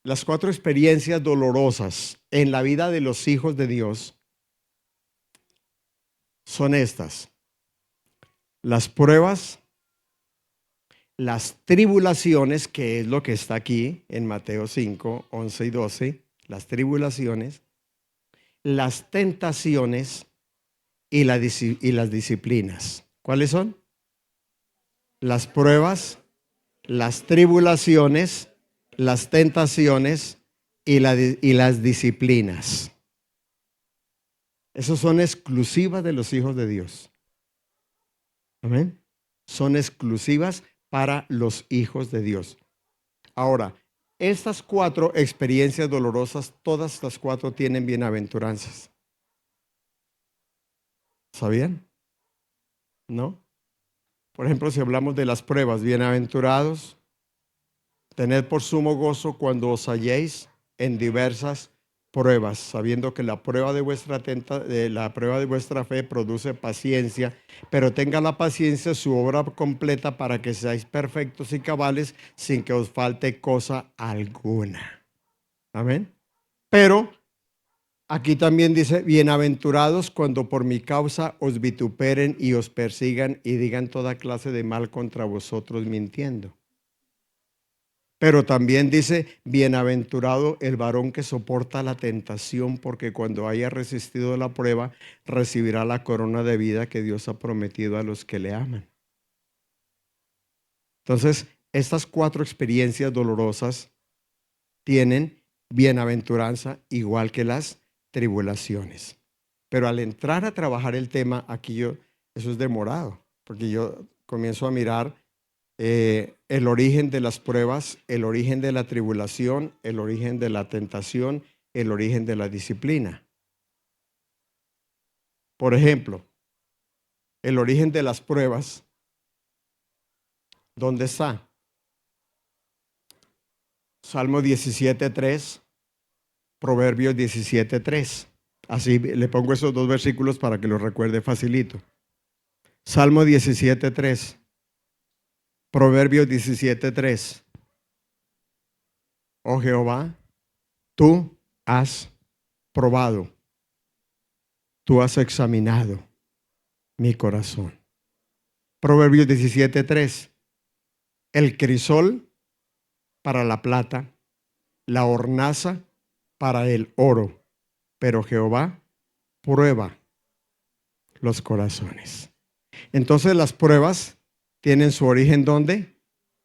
las 4 experiencias dolorosas en la vida de los hijos de Dios son estas: las pruebas, las tribulaciones, que es lo que está aquí en Mateo 5, 11 y 12, las tribulaciones, las tentaciones y las disciplinas. ¿Cuáles son? Las pruebas, las tribulaciones, las tentaciones y las disciplinas. Esas son exclusivas de los hijos de Dios. Amén. Son exclusivas para los hijos de Dios. Ahora, estas 4 experiencias dolorosas, todas las 4 tienen bienaventuranzas. ¿Sabían? ¿No? Por ejemplo, si hablamos de las pruebas, bienaventurados Tened por sumo gozo cuando os halléis en diversas pruebas, sabiendo que la prueba de vuestra fe produce paciencia, pero tenga la paciencia su obra completa para que seáis perfectos y cabales sin que os falte cosa alguna. Amén. Pero aquí también dice, bienaventurados cuando por mi causa os vituperen y os persigan y digan toda clase de mal contra vosotros mintiendo. Pero también dice, bienaventurado el varón que soporta la tentación, porque cuando haya resistido la prueba, recibirá la corona de vida que Dios ha prometido a los que le aman. Entonces, estas 4 experiencias dolorosas tienen bienaventuranza igual que las tribulaciones. Pero al entrar a trabajar el tema, eso es demorado, porque yo comienzo a mirar el origen de las pruebas, el origen de la tribulación, el origen de la tentación, el origen de la disciplina. Por ejemplo, el origen de las pruebas, ¿dónde está? Salmo 17:3, Proverbios 17:3. Así le pongo esos 2 versículos para que los recuerde facilito. Salmo 17:3. Proverbios 17:3. Oh Jehová, tú has probado, tú has examinado mi corazón. Proverbios 17:3. El crisol para la plata, la hornaza para el oro, pero Jehová prueba los corazones. Entonces las pruebas tienen su origen ¿dónde?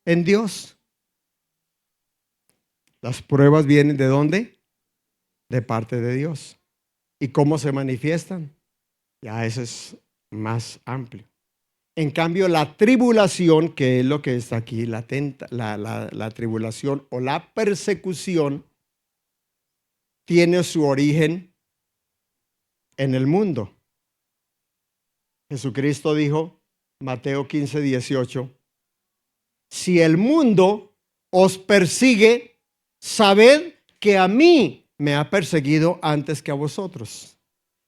En Dios. Las pruebas vienen ¿de dónde? De parte de Dios. ¿Y cómo se manifiestan? Ya eso es más amplio. En cambio, la tribulación, que es lo que está aquí, la tribulación o la persecución, tiene su origen en el mundo. Jesucristo dijo, Mateo 15:18, si el mundo os persigue, sabed que a mí me ha perseguido antes que a vosotros.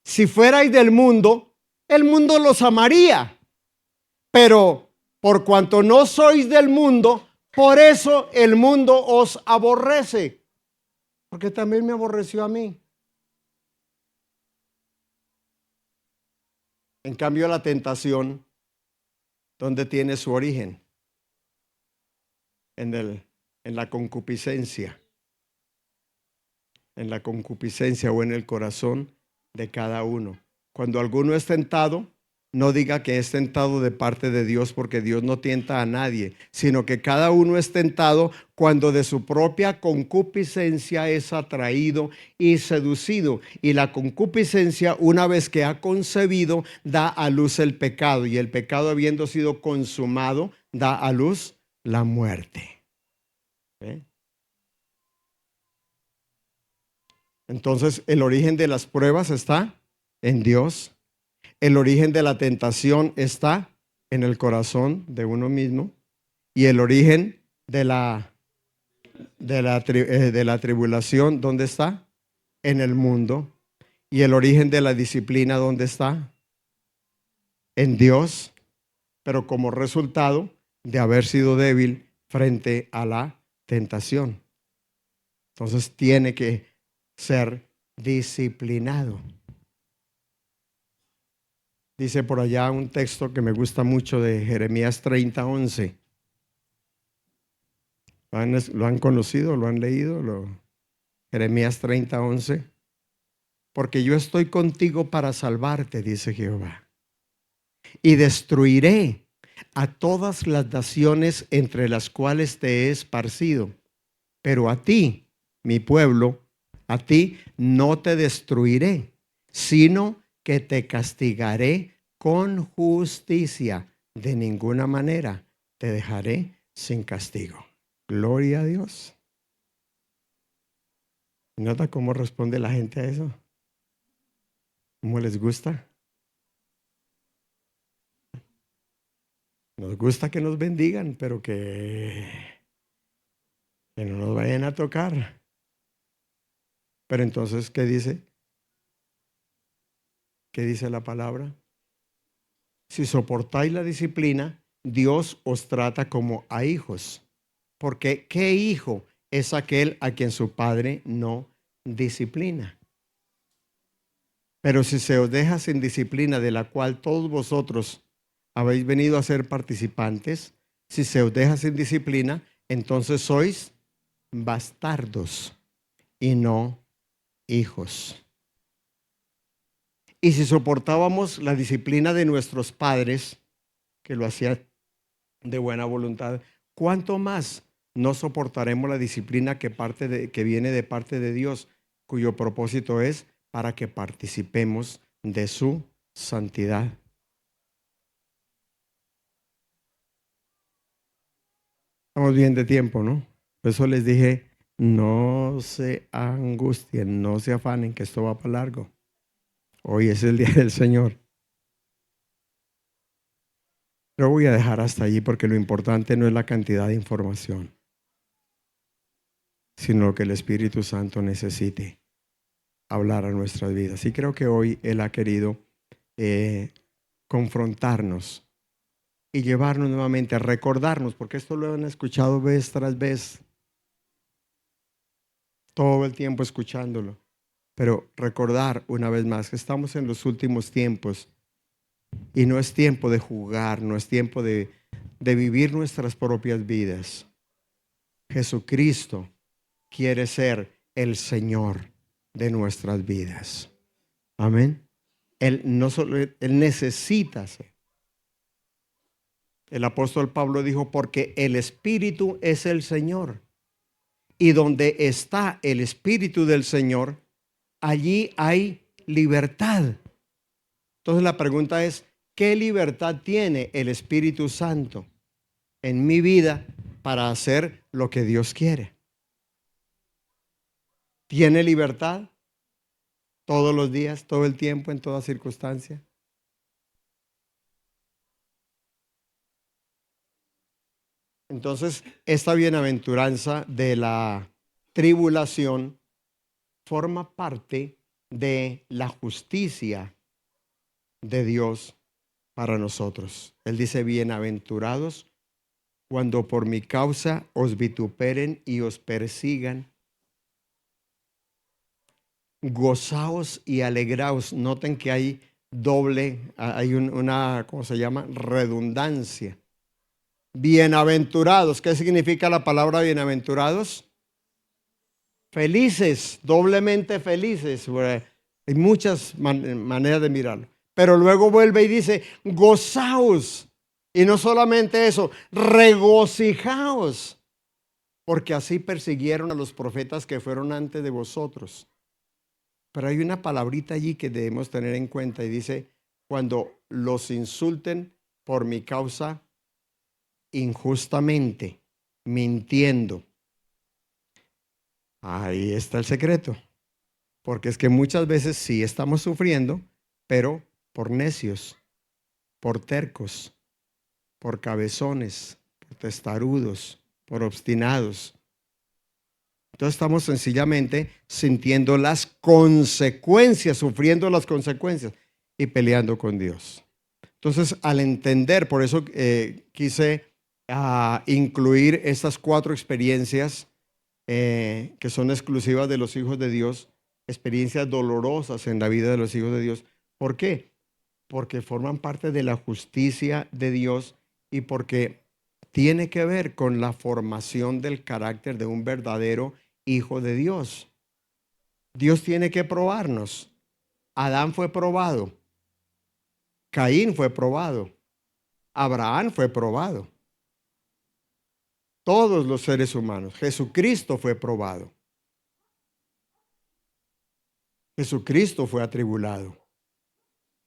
Si fuerais del mundo, el mundo los amaría. Pero por cuanto no sois del mundo, por eso el mundo os aborrece. Porque también me aborreció a mí. En cambio, la tentación, ¿dónde tiene su origen? En la concupiscencia. En la concupiscencia o en el corazón de cada uno. Cuando alguno es tentado, no diga que es tentado de parte de Dios, porque Dios no tienta a nadie, sino que cada uno es tentado cuando de su propia concupiscencia es atraído y seducido. Y la concupiscencia, una vez que ha concebido, da a luz el pecado. Y el pecado, habiendo sido consumado, da a luz la muerte. ¿Eh? Entonces, el origen de las pruebas está en Dios. El origen de la tentación está en el corazón de uno mismo. Y el origen de la tribulación, ¿dónde está? En el mundo. Y el origen de la disciplina, ¿dónde está? En Dios. Pero como resultado de haber sido débil frente a la tentación. Entonces tiene que ser disciplinado. Dice por allá un texto que me gusta mucho de Jeremías 30:11. ¿Lo han conocido? ¿Lo han leído? Jeremías 30:11. Porque yo estoy contigo para salvarte, dice Jehová. Y destruiré a todas las naciones entre las cuales te he esparcido. Pero a ti, mi pueblo, a ti no te destruiré, sino que te castigaré con justicia. De ninguna manera te dejaré sin castigo. Gloria a Dios. ¿Nota cómo responde la gente a eso? ¿Cómo les gusta? Nos gusta que nos bendigan, pero que que no nos vayan a tocar. Pero entonces, ¿qué dice? ¿Qué dice la palabra? Si soportáis la disciplina, Dios os trata como a hijos. Porque ¿qué hijo es aquel a quien su padre no disciplina? Pero si se os deja sin disciplina, de la cual todos vosotros habéis venido a ser participantes, si se os deja sin disciplina, entonces sois bastardos y no hijos. Y si soportábamos la disciplina de nuestros padres, que lo hacía de buena voluntad, ¿cuánto más no soportaremos la disciplina que viene de parte de Dios, cuyo propósito es para que participemos de su santidad? Estamos bien de tiempo, ¿no? Por eso les dije, no se angustien, no se afanen, que esto va para largo. Hoy es el día del Señor. Lo voy a dejar hasta allí porque lo importante no es la cantidad de información, sino lo que el Espíritu Santo necesite hablar a nuestras vidas. Y creo que hoy Él ha querido confrontarnos y llevarnos nuevamente a recordarnos, porque esto lo han escuchado vez tras vez, todo el tiempo escuchándolo, pero recordar una vez más que estamos en los últimos tiempos y no es tiempo de jugar, no es tiempo de vivir nuestras propias vidas. Jesucristo quiere ser el Señor de nuestras vidas. Amén. Él no solo, Él necesita ser. El apóstol Pablo dijo, porque el Espíritu es el Señor. Y donde está el Espíritu del Señor, allí hay libertad. Entonces la pregunta es, ¿qué libertad tiene el Espíritu Santo en mi vida para hacer lo que Dios quiere? ¿Tiene libertad todos los días, todo el tiempo, en toda circunstancia? Entonces, esta bienaventuranza de la tribulación forma parte de la justicia de Dios para nosotros. Él dice, bienaventurados cuando por mi causa os vituperen y os persigan. Gozaos y alegraos. Noten que hay una, ¿cómo se llama? Redundancia. Bienaventurados. ¿Qué significa la palabra bienaventurados? Felices, doblemente felices. Hay muchas maneras de mirarlo. Pero luego vuelve y dice, gozaos. Y no solamente eso, regocijaos. Porque así persiguieron a los profetas que fueron antes de vosotros. Pero hay una palabrita allí que debemos tener en cuenta y dice, cuando los insulten por mi causa injustamente, mintiendo. Ahí está el secreto. Porque es que muchas veces sí estamos sufriendo, pero por necios, por tercos, por cabezones, por testarudos, por obstinados. Entonces estamos sencillamente sintiendo las consecuencias, sufriendo las consecuencias y peleando con Dios. Entonces, al entender, por eso quise incluir estas 4 experiencias que son exclusivas de los hijos de Dios, experiencias dolorosas en la vida de los hijos de Dios. ¿Por qué? Porque forman parte de la justicia de Dios y porque tiene que ver con la formación del carácter de un verdadero hijo de Dios. Dios tiene que probarnos. Adán fue probado. Caín fue probado. Abraham fue probado. Todos los seres humanos. Jesucristo fue probado. Jesucristo fue atribulado.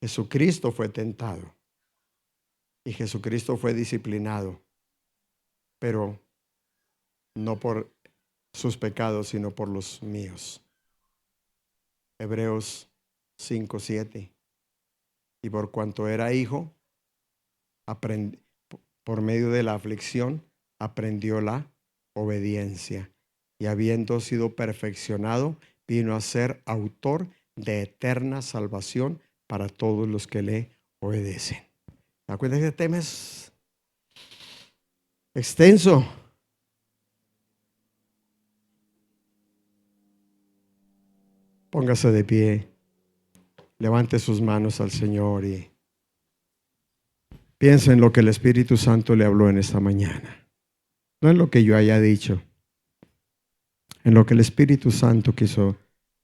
Jesucristo fue tentado. Y Jesucristo fue disciplinado. Pero no por sus pecados, sino por los míos. Hebreos 5:7. Y por cuanto era hijo, por medio de la aflicción, aprendió la obediencia. y habiendo sido perfeccionado, vino a ser autor de eterna salvación para todos los que le obedecen. ¿Se da cuenta que este tema es extenso? Póngase de pie, levante sus manos al Señor y piense en lo que el Espíritu Santo le habló en esta mañana. No en lo que yo haya dicho, en lo que el Espíritu Santo quiso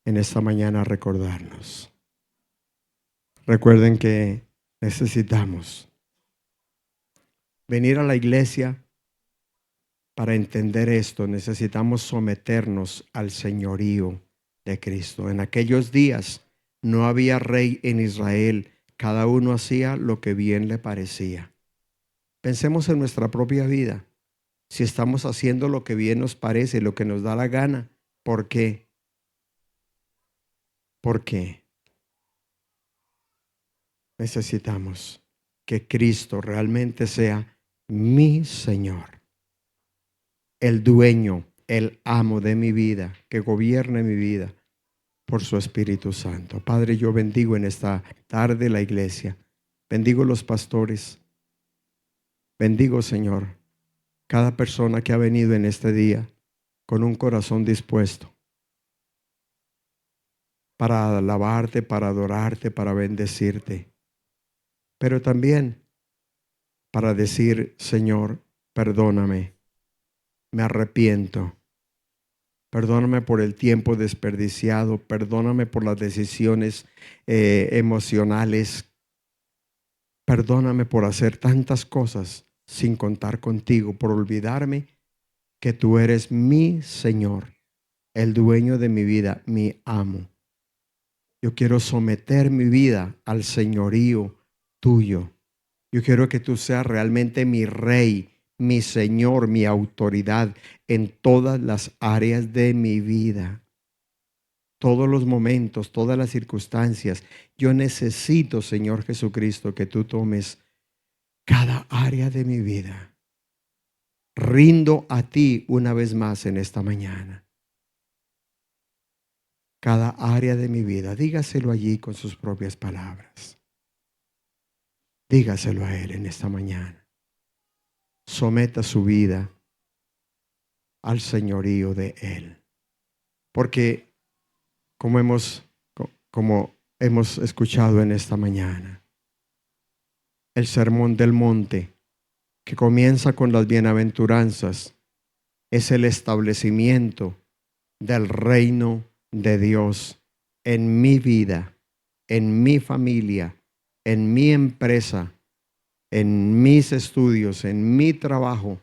en esta mañana recordarnos. Recuerden que necesitamos venir a la iglesia para entender esto. Necesitamos someternos al señorío de Cristo. En aquellos días no había rey en Israel. Cada uno hacía lo que bien le parecía. Pensemos en nuestra propia vida. Si estamos haciendo lo que bien nos parece, lo que nos da la gana, ¿por qué? ¿Por qué? Necesitamos que Cristo realmente sea mi Señor, el dueño, el amo de mi vida, que gobierne mi vida por su Espíritu Santo. Padre, yo bendigo en esta tarde la iglesia, bendigo los pastores, bendigo, Señor, cada persona que ha venido en este día con un corazón dispuesto para alabarte, para adorarte, para bendecirte, pero también para decir, Señor, perdóname, me arrepiento. Perdóname por el tiempo desperdiciado. Perdóname por las decisiones emocionales. Perdóname por hacer tantas cosas sin contar contigo, por olvidarme que tú eres mi Señor, el dueño de mi vida, mi amo. Yo quiero someter mi vida al señorío tuyo. Yo quiero que tú seas realmente mi rey, mi Señor, mi autoridad en todas las áreas de mi vida. Todos los momentos, todas las circunstancias. Yo necesito, Señor Jesucristo, que tú tomes cada área de mi vida. Rindo a ti una vez más en esta mañana. Cada área de mi vida. Dígaselo allí con sus propias palabras. Dígaselo a Él en esta mañana. Someta su vida al señorío de Él. Porque como hemos escuchado en esta mañana, el sermón del monte, que comienza con las bienaventuranzas, es el establecimiento del reino de Dios en mi vida, en mi familia, en mi empresa, en mis estudios, en mi trabajo.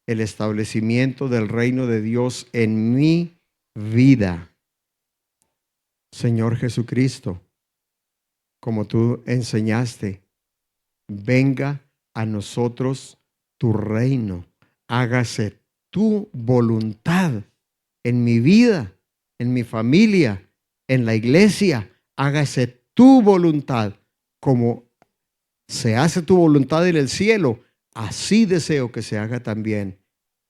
El establecimiento del reino de Dios en mi vida. Señor Jesucristo, como tú enseñaste, venga a nosotros tu reino, hágase tu voluntad en mi vida, en mi familia, en la iglesia, hágase tu voluntad, como se hace tu voluntad en el cielo, así deseo que se haga también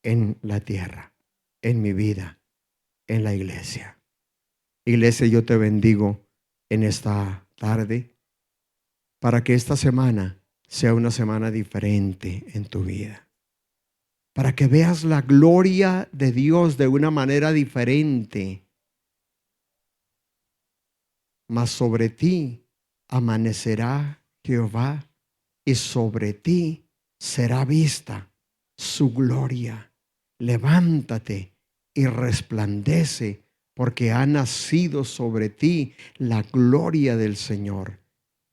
en la tierra, en mi vida, en la iglesia. Iglesia, yo te bendigo en esta tarde para que esta semana sea una semana diferente en tu vida. Para que veas la gloria de Dios de una manera diferente. Mas sobre ti amanecerá Jehová y sobre ti será vista su gloria. Levántate y resplandece, porque ha nacido sobre ti la gloria del Señor.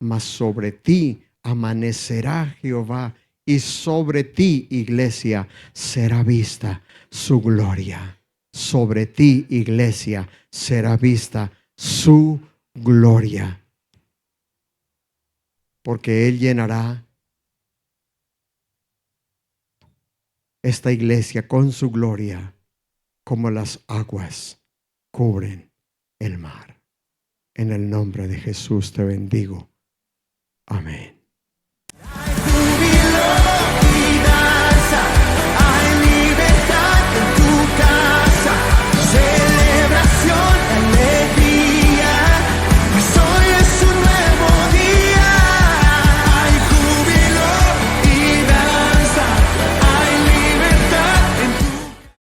Mas sobre ti amanecerá Jehová y sobre ti, iglesia, será vista su gloria. Sobre ti, iglesia, será vista su gloria. Porque Él llenará esta iglesia con su gloria, como las aguas cubren el mar. En el nombre de Jesús te bendigo. Amén.